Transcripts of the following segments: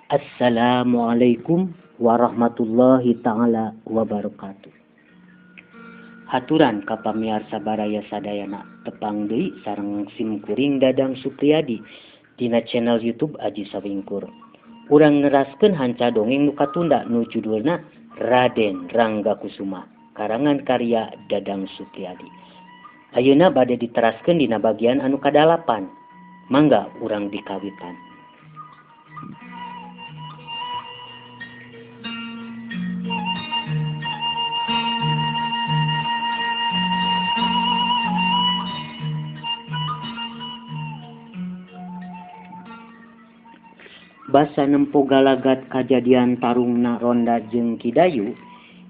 Assalamualaikum warahmatullahi ta'ala wabarakatuh. Haturan ka pamiarsa baraya sadayana tepang deui sareng sim kuring Dadang Supriyadi dina channel YouTube Aji Sawingkur. Urang neraskeun hanca dongeng nu katunda nu judulna Raden Rangga Kusuma, karangan karya Dadang Supriyadi. Ayeuna bade diteraskeun dina bagian anu kadalapan. Mangga urang dikawitan. Basa nempo galagat kajadian tarungna Ronda jeung Kidayu,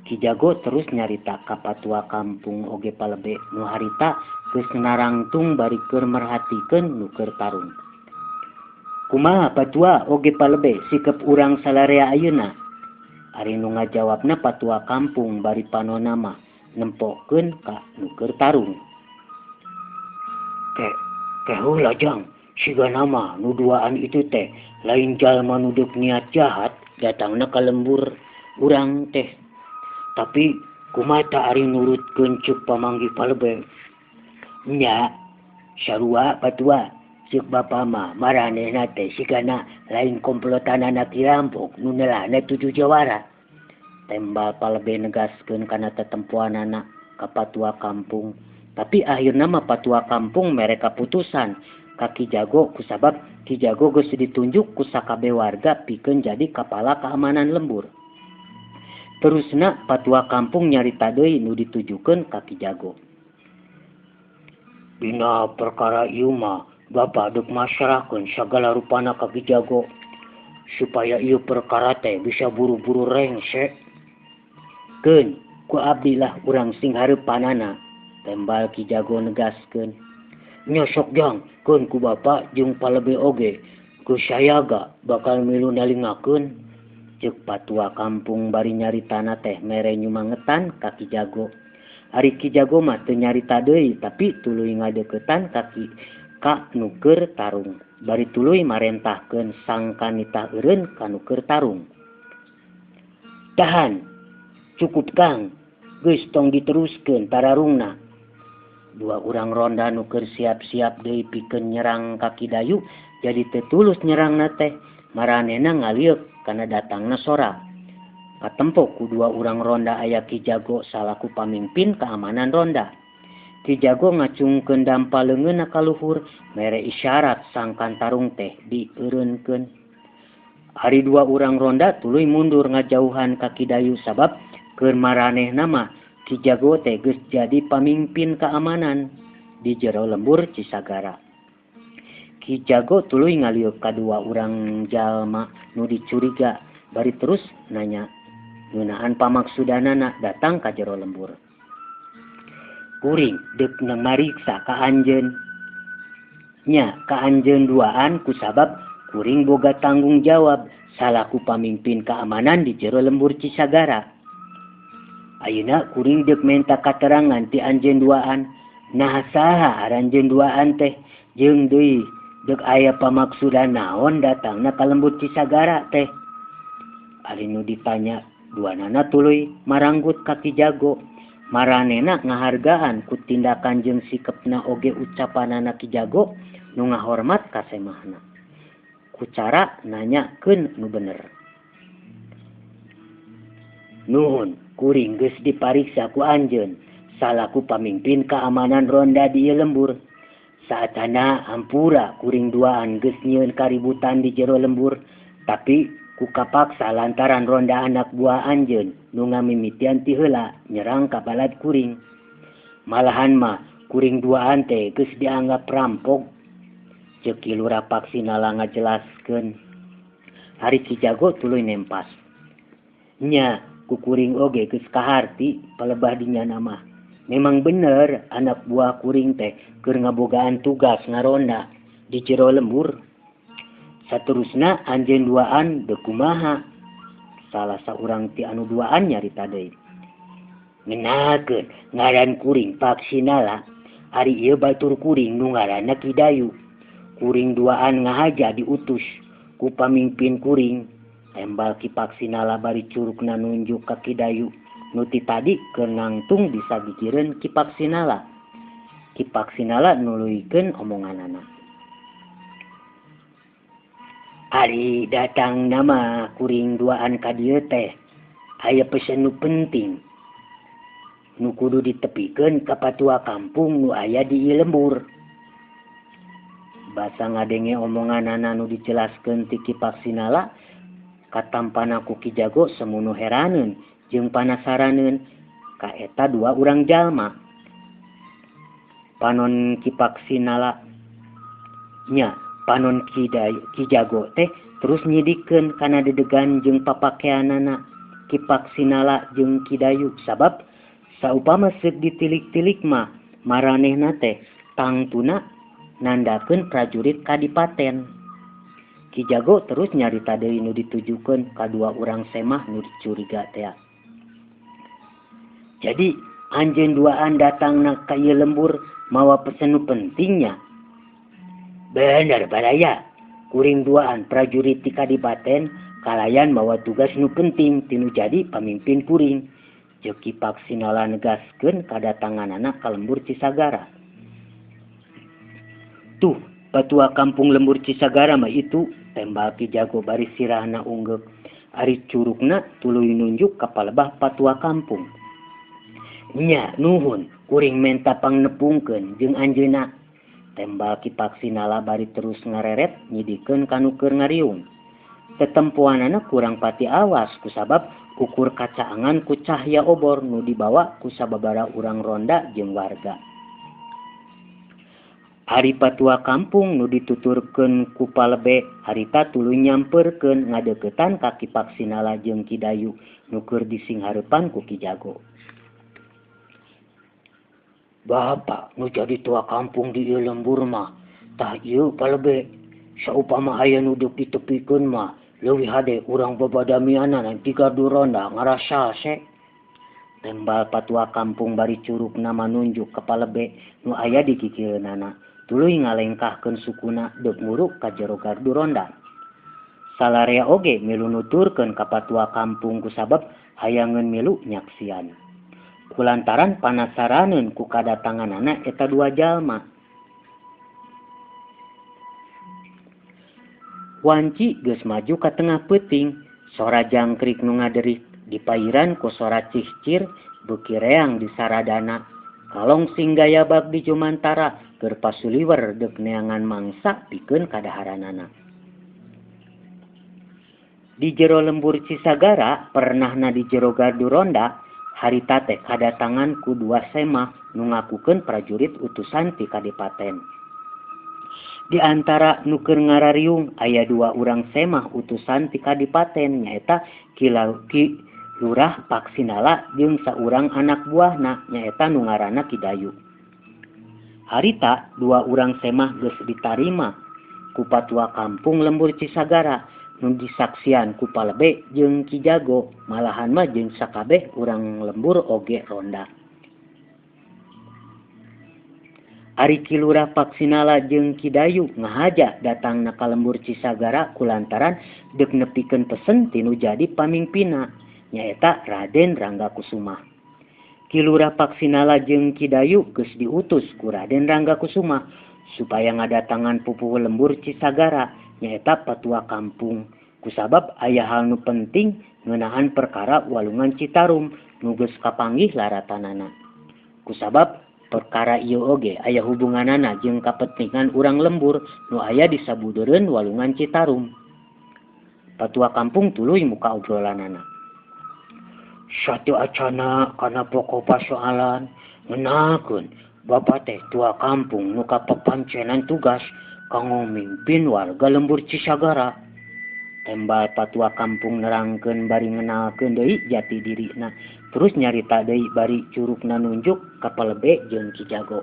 Ki Jago terus nyarita ka patua kampung oge palebe nu harita geus narangtung bari keur merhatikeun nu keur tarung. Kumaha patua oge palebe sikep urang salarea ayeuna? Ari nu ngajawabna patua kampung bari panonna mah nempokeun ka nu keur tarung. Kehuh lajang, siga nama nu duaan itu teh lain jalma nu deuk niat jahat datangna ka lembur urang teh. Tapi kumaha ta ari nurutkeun ceuk pamanggih palebe? Nya, sarua patua, ceuk bapa mah maranehna teh sigana lain komplotanana Ki Rampok nu nelana 7 jawara. Tembal palebe negaskeun kana tetempoanana ka patua kampung. Tapi akhirna mah patua kampung mere kaputusan ka Ki Jago kusabab Ki Jago geus ditunjuk ku sakabe warga pikeun jadi kapala keamanan lembur. Terusna patua kampung nyarita deui nu ditujukeun ka Ki Jago. Dina perkara ieu mah Bapa deuk masrahkeun sagala rupana ka Ki Jago supaya ieu perkara teh bisa buru-buru rengse. Keun ku abdi lah urang sing hareupanana, tembal Ki Jago negaskeun. Nyosok jang keun ku bapa jeung palebe oge ku sayaga bakal milu nalingakeun, ceuk patua kampung bari nyaritana teh mere nyumangetan ka Ki Jago. Ari Ki Jago mah teu nyarita deui tapi tuluy ngadeuketan ka nu keur tarung, bari tuluy marentahkeun sangka nitah eureun ka nu keur tarung. Tahan, cukup Kang, geus tong diteruskeun tararungna. Dua urang ronda nu keur siap-siap deui pikeun nyerang ka Kidayu jadi teu tulus nyerangna teh maranehna ngaliuk kana datangna sora. Katempo ku dua urang ronda aya Ki Jago salaku pamimpin keamanan ronda. Ki Jago ngacungkeun dampaleungeunna ka luhur mere isyarat sangkan tarung teh dieureunkeun. Ari dua urang ronda tuluy mundur ngajauhan ka Kidayu sabab keur maranehna mah Ki Jago teh geus jadi pamimpin keamanan di jero lembur Cisagara. Ki Jago tuluy ngaliuk ka dua urang jalma nu dicuriga bari terus nanya ngeunaan pamaksudanana datang ka jero lembur. Kuring deuk mariksa ka anjeun. Nya ka anjeun duaan kusabab kuring boga tanggung jawab salaku pamimpin keamanan di jero lembur Cisagara. Ayeuna kuring deuk menta katerangan ti anjeun duaan. Nah saha aranjeun duaan teh jeung deui deuk aya pamaksudan naon datangna ka lembur Cisagara teh? Ari nu ditanya duanana tuluy maranggut ka Ki Jago. Maranehna ngahargaan ku tindakan jeung sikepna oge ucapanana Ki Jago nu ngahormat ka semahna. Ku cara nanyakeun nu bener. Nuhun, kuring geus dipariksa ku anjeun salaku pamimpin keamanan ronda di ieu lembur. Saatana hampura kuring duaan geus nyieun kaributan di jero lembur, tapi ku kapaksa lantaran ronda anak buah anjeun nu ngamimitian ti heula nyerang ka balad kuring. Malahan mah kuring duaan teh geus dianggap rampok, ceuk Ki Lurah Paksinala ngajelaskeun. Hari Ki Jago tuluy nempas. Nya ku kuring oge geus kaharti palebah dinyana mah. Memang bener anak buah kuring teh keur ngabogaan tugas ngaronda di jero lembur. Saterusna anjeun duaan deuk kumaha? Salah saurang ti anu duaan nyarita deui. Ngenakeun ngaran kuring Paksinala, ari ieu batur kuring nu ngaranna Kidayu. Kuring duaan ngahaja diutus ku pamimpin kuring Tembal Ki Paksinala bari curugna nunjuk ka Ki Dayu. Nuti tadi kenangtung bisa gigireun Ki Paksinala. Ki Paksinala nuluykeun omonganana. Ari datang nama kuring duaan ka dieu teh. Aya pesen nu penting. Nu kudu ditepikeun ka patua kampung nu aya di ieu lembur. Basa ngadenge omonganana nu dijelaskeun ti Ki Paksinala, katampana ku Ki Jago semunu heraneun jeung panasaraneun ka eta dua urang jalma. Panon Ki Paksinala nya, panon Ki Jago teh terus nyidikeun kana dedegan jeung papakeanana Ki Paksinala jeung Ki Dayu, sabab saupama seuk ditilik-tilik mah maranehna teh tangtuna nandakeun prajurit kadipaten. Ki Jago terus nyarita deui nu ditujukeun ka dua urang semah nu dicuriga teh. Jadi anjeun duaan datangna ka ieu lembur mawa pesen nu pentingnya. Bener baraya, kuring duaan prajurit ti kadipaten kalayan mawa tugas nu penting tinu jadi pamimpin kuring. Jeung Ki Paksinala negaskeun kadatanganana ka lembur Cisagara. Tuh, patua kampung lembur Cisagara mah itu, tembal Ki Jago bari sirahna unggek. Ari curugna tuluy nunjuk ka palebah patua kampung. Nya nuhun, kuring menta pangnepungkeun jeung anjeunna. Tembal Ki Paksinala bari terus ngareret nyidikeun kanu keur ngariung. Tetempuanana kurang pati awas kusabab ukur kacaangan ku cahya obor nu dibawa ku sababara urang ronda jeung warga. Ari patua kampung nu dituturkeun ku palebe harita tuluy nyamperkeun ngadeukeutan ka Ki Paksinala jeung Ki Dayu nu keur disinghareupan ku Ki Jago. Bapak nu jadi tua kampung di ieu lembur mah tah ieu palebe saupama aya nu deuk ditepikeun mah leuwih hade urang babadamianan ti gardu ronda ngarasa se. Tembal patua kampung bari curugna manunjuk ka palebe nu aya di gigireunana tuluy ngalengkahkeun sukuna deuk nguruk ka jero gardu ronda. Salarea oge milu nuturkeun ka patua kampung kusabab hayangeun milu nyaksian. Kulantaran panasaraneun ku kadatanganana eta dua jalma. Wanci geus maju ka tengah peuting, sora jangkrik nu ngaderik dipairan ku sora cihcir beuki reang di saradana. Kalong singgaya bag di jumantara keur pasuliwer deuk neangan mangsa pikeun kadaharanana. Di jero lembur Cisagara pernahna di jero gardu ronda harita teh kadatangan ku dua semah nu ngakukeun prajurit utusan ti kadipaten. Di antara nu keur ngarariung aya dua urang semah utusan ti kadipaten nyaeta Ki Lurah Paksinala jeung saurang anak buahna nyaeta nu ngaranna Ki Dayu. Harita dua urang semah geus ditarima ku patua kampung lembur Cisagara nu disaksian ku palebe jeung Ki Jago, malahan mah jeung sakabeh urang lembur oge ronda. Ari Ki Lurah Paksinala jeung Ki Dayu ngahaja datangna ka lembur Cisagara kulantaran deuk nepikeun pesen tinu jadi pamimpinna nyaeta Raden Ranggakusuma. Ki Lurah Paksinala jeung Ki Dayu geus diutus ku Raden Ranggakusuma supaya ngadatangan pupuh lembur Cisagara nyaeta patua kampung kusabab aya hal nu penting ngeunaan perkara walungan Citarum nu geus kapanggih laratanana. Kusabab perkara ieu oge aya hubunganana jeung kapentingan urang lembur nu aya di sabudeureun walungan Citarum. Patua kampung tuluy muka obrolanana. Satu acana kana pokok pasoalan ngeunaakeun Bapak teh tua kampung nu kapapancenan tugas kanggo mimpin warga lembur Cisagara. Tembal patua kampung nerangkeun bari ngenalkeun deui jati dirina. Terus nyarita deui bari curugna nunjuk ka palebe jeung Ki Jago.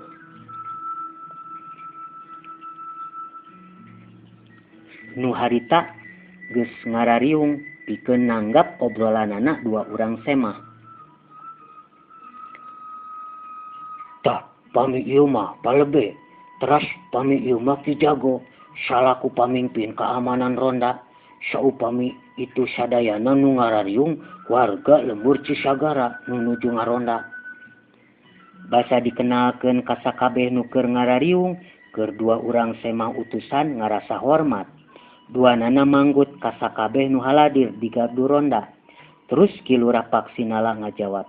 Nu harita geus ngarariung pikeun nanggap obrolanana dua urang semah. Tah, pami ieu mah palebe. Teras pami ieu mah Ki Jago salaku pamimpin keamanan ronda. saupami itu sadayana nu ngarariung warga lembur Cisagara nu nuju ngaronda. Basa dikenalkeun ka sakabeh nu keur ngarariung, keur dua urang semah utusan ngarasa hormat. Duanana manggut ka sakabeh nu haladir di gardu ronda. Terus Kilurah Paksinala ngajawab,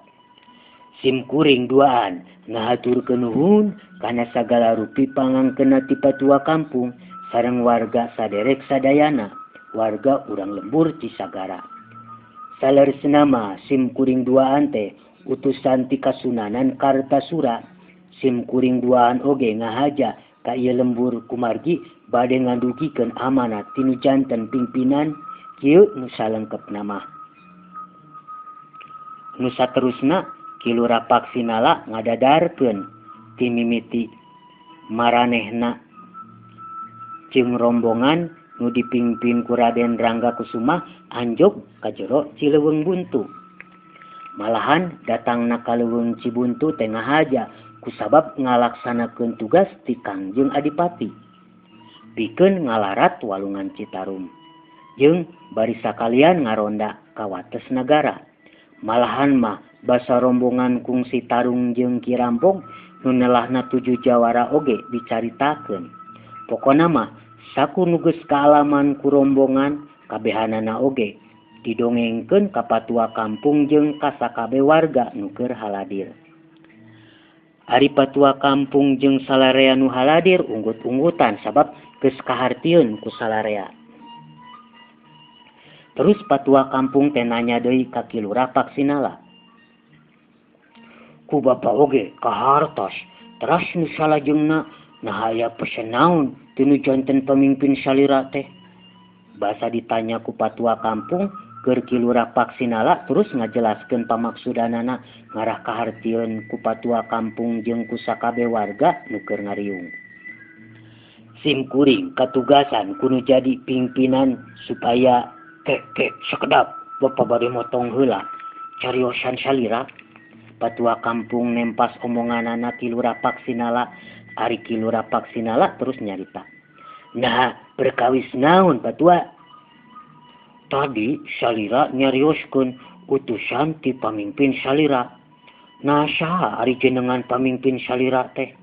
"Sim kuring duaan ngahaturkeun nuhun kana sagala rupi pangangkeunna ti patua kampung sareng warga saderek sadayana, warga urang lembur Cisagara. Saleresna mah sim kuring duaan teh utusan ti Kasunanan Kartasura. Sim kuring duaan oge ngahaja ka ieu lembur kumargi bade ngandugikeun amanat tinu janten pimpinan kieu nu salengkepna mah." Nu saterusna Kilurah Paksinala ngadadarkeun ti mimiti maranehna jeung rombongan nu dipingpin ku Raden Rangga Kusuma anjog ka jero Cileuweung Buntu. Malahan datangna ka Leuweung Cibuntu teh ngahaja kusabab ngalaksanakeun tugas ti Kangjeng Adipati pikeun ngalarat walungan Citarum jeung bari sakalian ngaronda ka wates nagara. Malahan mah basa rombongan kungsi Tarung jeung Ki Rampong nu nelahna 7 jawara oge dicaritakeun. Pokona mah saku nu geus kaalaman ku rombongan kabehanana oge didongengkeun ka patua kampung jeung ka sakabeh warga nu keur haladir. Ari patua kampung jeung salarea nu haladir unggut-unggutan sabab geus kahartieun ku salarea. Terus patua kampung teh nanya deui ka Kilurah Paksinala, "Ku bapa oge kahartos teras nu salajengna nah aya pesen naon tinu janten pamimpin salira teh?" Basa ditanya ku patua kampung, keur Kilurah Paksinala terus ngajelaskeun pamaksudanana ngarah kahartieun ku patua kampung jeung ku sakabeh warga nu keur ngariung. Sim kuring katugasan kudu jadi pimpinan supaya kek sakedap bapa bade motong heula cariosan salira. Patua kampung nempas omonganana Kilurah Paksinala. Ari Kilurah Paksinala terus nyarita, "Nah perkawis naon patua?" "Tadi salira nyarioskeun utusan ti pamimpin salira." "Nah saha ari jenengan pamimpin salira teh?"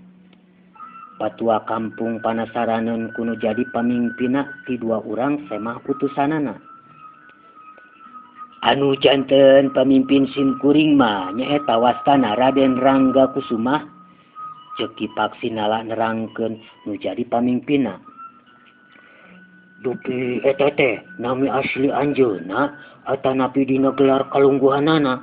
Patua kampung panasaraneun kudu jadi pamimpinna ti 2 urang semah utusanana. "Anu janten pamimpin sim kuring mah nyaeta wastana Raden Rangga Kusuma," ceuk Ki Paksinala nerangkeun nu jadi pamimpinna. "Dupi eta teh nami asli anjeunna atanapi dina gelar kalungguhanana,"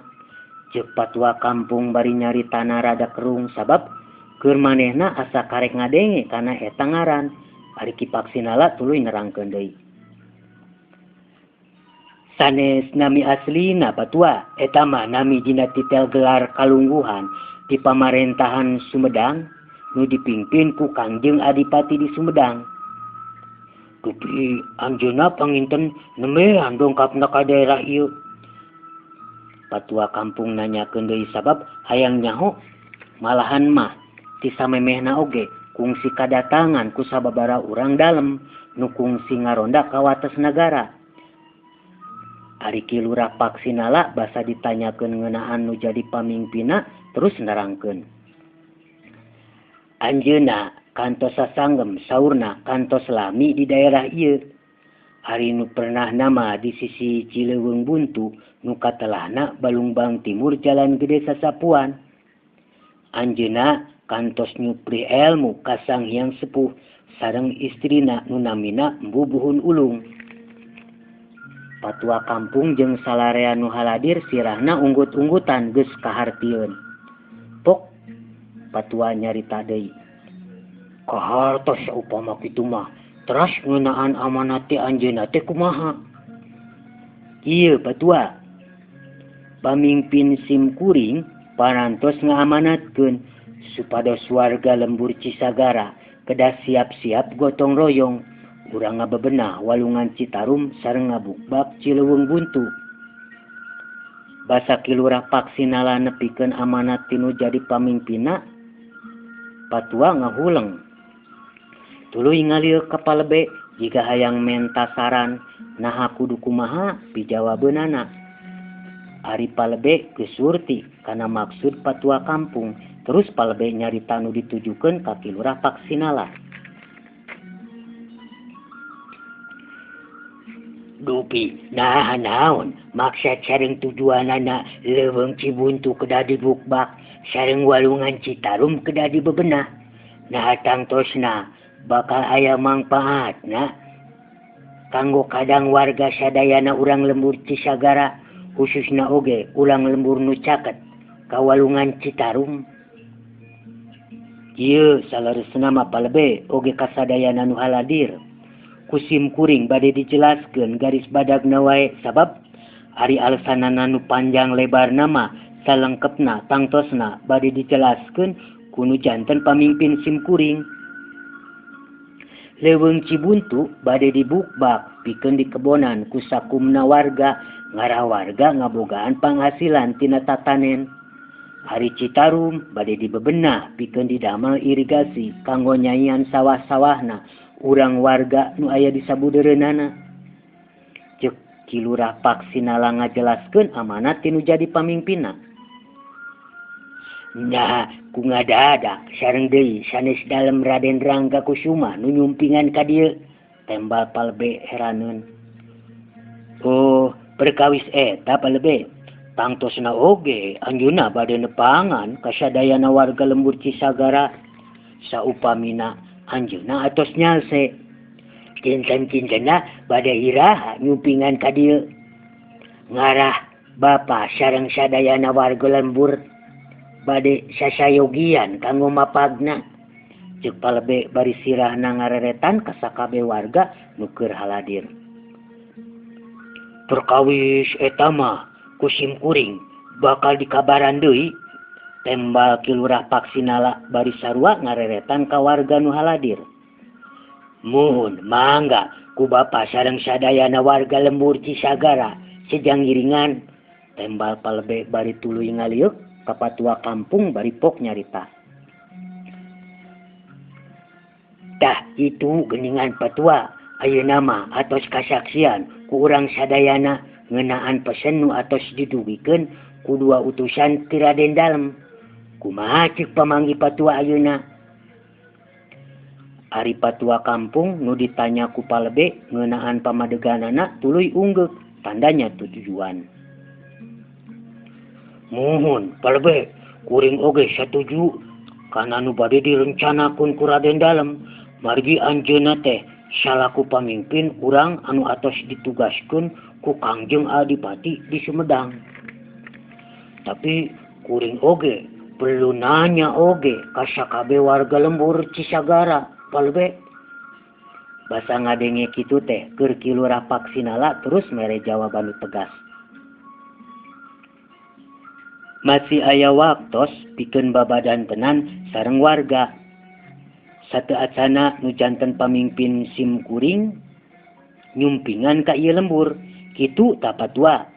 ceuk patua kampung bari nyaritana rada kerung sabab keur manehna asa karek ngadenge kana eta ngaran. Ari Ki Paksinala tuluy nerangkeun deui, "Sanes nami aslina patua eta mah nami dina titel gelar kalungguhan di pamarentahan Sumedang nu dipimpin ku Kangjeng Adipati di Sumedang." "Dupi anjeunna panginten nemean dongkapna ka daerah ieu?" Patua kampung nanyakeun deui sabab hayang nyaho malahan mah ti samemehna oge kungsi kadatangan ku sababara urang dalem nu kungsi ngaronda ka wates nagara. Ari Kilurah Paksinala basa ditanyakeun ngeunaan nu jadi pamimpinna terus nerangkeun, "Anjeunna kantos sasanggem saurna kantos lami di daerah ieu. Hari nu pernah nama di sisi Cileuweung Buntu nu katelahna Balungbang Timur Jalan Gede Sasapuan. Anjeunna kantos nyupri elmu ka Sang Hyang Sepuh sareng istrina nu namina Mbu Buhun Ulung." Patua kampung jeung salarea nu haladir sirahna unggut-unggutan geus kahartieun. "Pok," patua nyarita deui, "kahartos saupama kitu mah teras ngeunaan amanat ti anjeunna teh kumaha?" "Ieu patua, pamimpin sim kuring parantos ngaamanatkeun supados warga lembur Cisagara kedah siap-siap gotong royong urang ngabebenah walungan Citarum sareng ngabukbak Cileuweung Buntu." Basa Kilurah Paksinala nepikeun amanat tinu jadi pamimpinna, patua ngahuleng, Tuluy ngalieu ka palebe jika hayang menta saran naha kudu kumaha pijawabeunana. Ari palebe geus surti kana maksud patua kampung. Terus palebe nyarita nu ditujukeun ka Kilurah Paksinala. Dupi, nah naon maksud sareng tujuanana Leuweung Cibuntu kedah dibukbak sareng Walungan Citarum kedah dibebenah. Nah tangtosna bakal aya mangpaatna kanggo kadang warga sadayana urang lembur Cisagara, khususna oge ulang lembur nu caket ka Walungan Citarum. Ieu salaresna mah palebe oge kasadayana nu haladir. Kusim kuring bade dijelaskeun garis badagna wae sabab ari alesanana nu panjang lebar nama salengkepna tangtosna bade dijelaskeun kunu janten pamimpin sim kuring. Leuweung Cibuntu bade dibukbak pikeun di kebonan ku sakumna warga ngarah warga ngabogaan panghasilan tina tatanen. Ari Citarum bade dibebenah pikeun didamel irigasi kanggo nyaian sawah-sawahna urang warga nu aya di sabudeureunana. Ceuk Kilurah Paksinala ngajelaskeun amanat tinu jadi pamimpinna. Nah, ku ngadadak sareng deui sanes dalem Raden Rangga Kusuma nu nyumpingan ka dieu, tembal palebe heraneun. Oh, perkawis eta palebe. Tangtosna oge anjeunna bade nepangan ka sadayana warga lembur Cisagara saupamina anjeunna atos nyalse. Kinten-kintenna bade iraha nyumpingan ka dieu. Ngarah bapa sareng sadayana warga lembur bade sasayogian kanggo mapagna. Ceuk palebe bari sirahna ngareretan ka sakabe warga nu keur haladir. Perkawis eta mah kusim kuring bakal dikabaran deui, tembal Kilurah Paksinala bari sarua ngareretan ka warga nu haladir. Muhun mangga ku bapa sareng sadayana warga lembur Cisagara sejang ngiringan, tembal palebe bari tuluy ngaliuk ka patua kampung bari pok nyarita. Tah itu geningan patua ayeuna mah atos kasaksian ku urang sadayana ngeunaan pesen nu atos didugikeun ku dua utusan ti Raden Dalem. Kumaha ceuk pamanggi patua ayeuna? Ari patua kampung nu ditanya ku palebe ngeunaan pamadeganana tuluy unggeuk tandanya tujuan. Muhun palebe kuring oge satuju kana nu bade direncanakeun ku Raden Dalem margi anjeunna teh salaku pamimpin urang anu atos ditugaskeun ku Kangjeng Adipati di Sumedang. Tapi kuring oge perlu nanya oge ka sakabe warga lembur Cisagara palebe. Basa ngadenge kitu teh keur Kilurah Paksinala terus mere jawaban nu tegas. Masih aya waktos pikeun babadan tenan sareng warga. Sateatsana nu janten pamimpin sim kuring nyumpingan ka ieu lembur, kitu ta patua.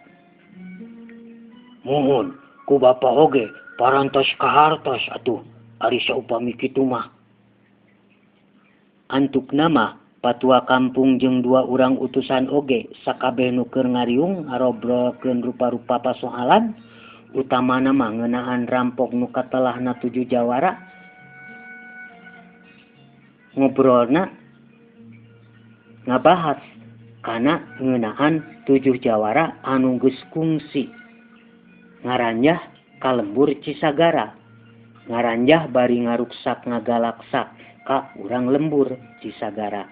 Muhun ku bapa oge parantos kahartos atuh ari saupami kitu mah. Antukna mah patua kampung jeung dua urang utusan oge sakabeh nu keur ngariung ngarobrolkeun rupa-rupa pasoalan. Utamana mah ngeunaan rampok nu katelahna 7 jawara. Ngobrolna ngabahas kana ngeunaan 7 jawara anu geus kungsi ngaranjah ka lembur Cisagara, ngaranjah bari ngaruksak ngagalaksak ka urang lembur Cisagara.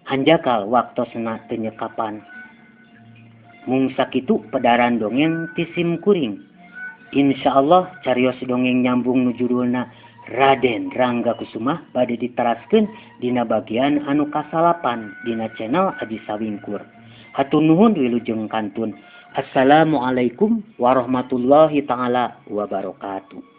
Hanjakal waktosna teu nyekapan. Mung sakitu pedaran dongeng ti sim kuring. Insyaallah carios dongeng nyambung nu judulna Raden Rangga Kusuma bade diteraskeun dina bagian anu kasalapan dina channel Adi Sawingkur. Hatur nuhun wilujeng kantun. Assalamualaikum warahmatullahi taala wabarakatuh.